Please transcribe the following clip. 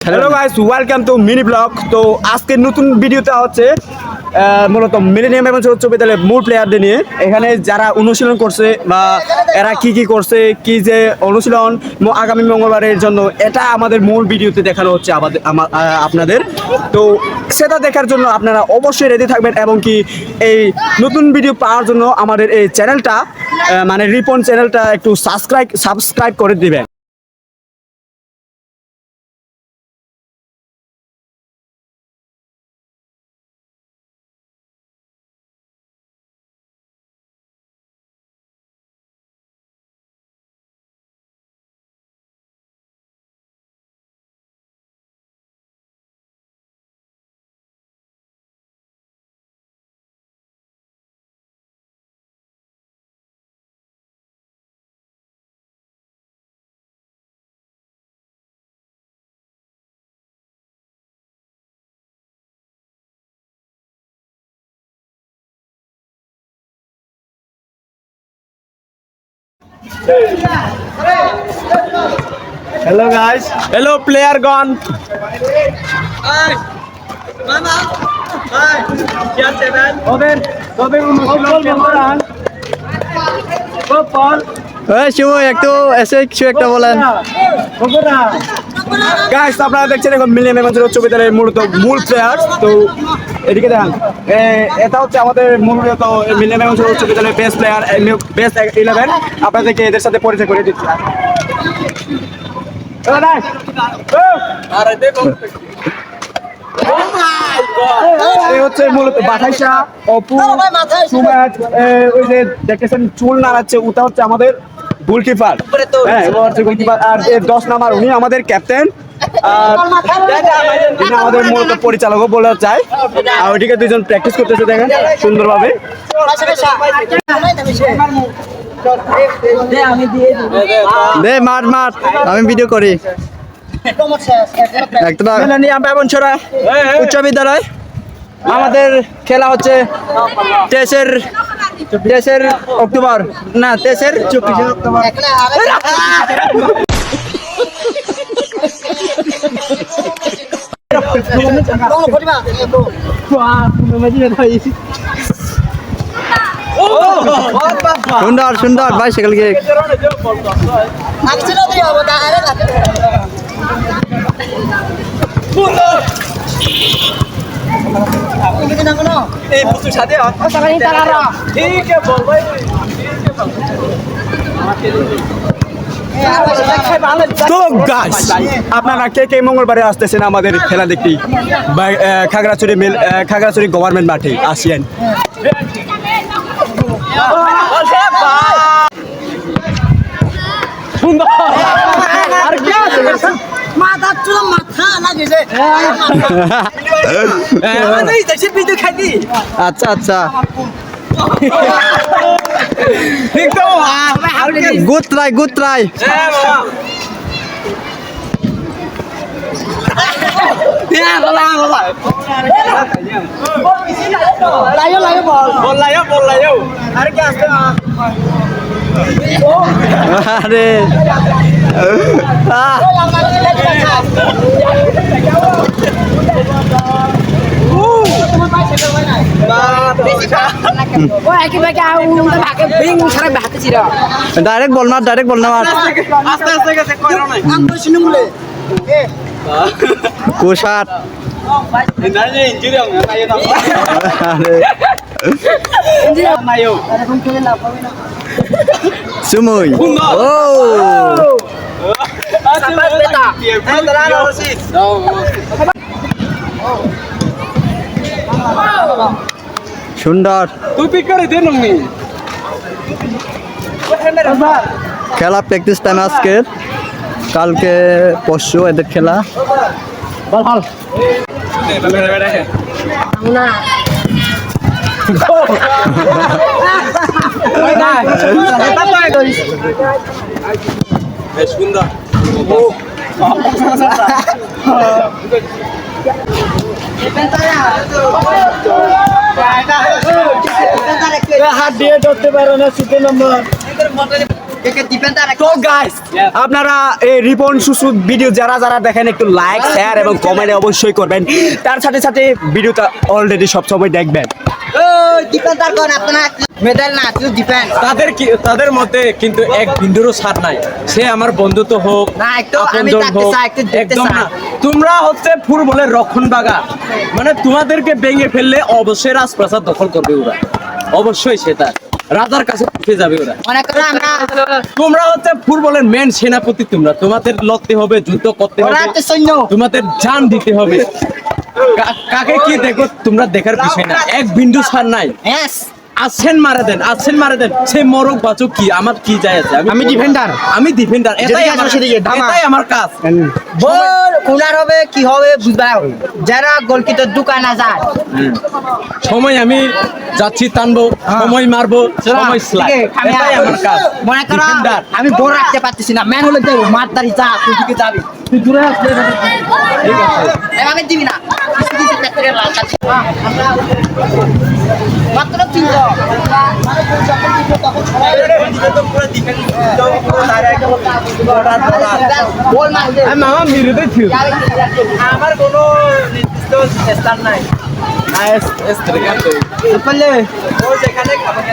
Hello guys, welcome to mini blog. তো আজকের নতুন ভিডিওটা হচ্ছে মূলত মিলেনিয়াম এবং উচ্চ বিদ্যালয়ের মূল প্লেয়ারদের নিয়ে। এখানে যারা অনুশীলন করছে বা এরা কি কি করছে, কি যে অনুশীলন আগামী মঙ্গলবারের জন্য, এটা আমাদের মূল ভিডিওতে দেখানো হচ্ছে আপনাদের। তো সেটা দেখার জন্য আপনারা অবশ্যই রেডি থাকবেন এবং কি এই নতুন ভিডিও পাওয়ার জন্য আমাদের এই চ্যানেলটা মানে রিপন চ্যানেলটা একটু সাবস্ক্রাইব করে দিবেন। Hello guys. Hello player gone. Hi. Mama. Hi. क्या चैनल? ओबेन অনুশীলন কেমন? বল। শিবু একটু এসে কিছু একটা বলেন। গাইস, আপনারা দেখছেন এখন মিলিয়ন এমএনসের উচ্চ বিদ্যালয়ের মূল প্লেয়ার। তো এদিকে দেখেন, এটা হচ্ছে আমাদের মূলত মিলিয়ন এমএনসের উচ্চ বিদ্যালয়ের বেস্ট প্লেয়ার, বেস্ট 11। আপনাদেরকে এদের সাথে পরিচয় করে দিচ্ছি। হচ্ছে মূলত বাঠাইসা অপু সুমাত, ওই যে দেখতেছেন চুল নাড়াচ্ছে, ওটা হচ্ছে আমাদের গোলকিপার। হ্যাঁ, গোলকিপার। আর 10 নাম্বার উনি আমাদের ক্যাপ্টেন, আর আমাদের মূলত পরিচালকও বলা যায়। আর ওইদিকে দুইজন প্র্যাকটিস করতেছে, দেখেন সুন্দরভাবে। মাঠ আমি ভিডিও করি। উচ্চ বিদ্যালয় আমাদের খেলা হচ্ছে 23 অক্টোবর, না 24 অক্টোবর। সুন্দর সুন্দর বাইসাইকেল কেক। তো গাইস, আপনারা কে কে মঙ্গলবারে আসতেছেন আমাদের খেলা দেখতে খাগড়াছড়ি গভর্নমেন্ট মাঠে আসেন। আচ্ছা আচ্ছা, গুড ট্রাই। আরে ডাইরেক্ট বল না কুষাট সুমুই। ও সুন্দর খেলা প্র্যাকটিস টাইম আজকে, কালকে পরশু এদের খেলা। সুন্দর হাত দিয়ে ধরতে পারো না, 17 নম্বর। তো গাইস আপনারা এই রিপন সুসু ভিডিও যারা যারা দেখেন একটু লাইক শেয়ার এবং কমেন্ট অবশ্যই করবেন তার সাথে সাথে ভিডিওটা অলরেডি সবসময় দেখবেন তাদের মধ্যে কিন্তু এক বিন্দুরও ছাড় নাই সে আমার বন্ধু তো হোক আপনজন হোক, একদম না। তোমরা হচ্ছে ফুটবলের রক্ষণ বাগা মানে তোমাদেরকে ভেঙে ফেললে অবশ্যই রাজপ্রাসাদ দখল করবে ওরা অবশ্যই সেটা রাজার কাছে উঠে যাবে ওরা তোমরা হচ্ছে ফুটবলের মেন সেনাপতি তোমরা তোমাদের লড়তে হবে যুদ্ধ করতে হবে তোমাদের জান দিতে হবে কাকে কি দেখো তোমরা দেখার বিষয় না এক বিন্দু ছাড় নাই আসেন মারা দেন সে মরক বাচক কি আমার কি যায় আছে আমি ডিফেন্ডার এটাই আমার কাজ কোনার হবে কি হবে বুঝবা যারা গোলকিপার দোকানে যায় সময় আমি যাচ্ছি টানবো সময় মারবো সময় স্লাইড এটাই আমার কাজ মনে করো আমি বড় রাখতে পারতেছি না ম্যান হলে দেবো মারদারি যা তুই দিকে যাবি তুই দূরে আসলে ঠিক আছে এভাবে দিবি না মাত্র 3 মামা মিরুতে ছিল আমার কোনো নির্দিষ্ট স্থান নাই বললে ও যেখানে খাবার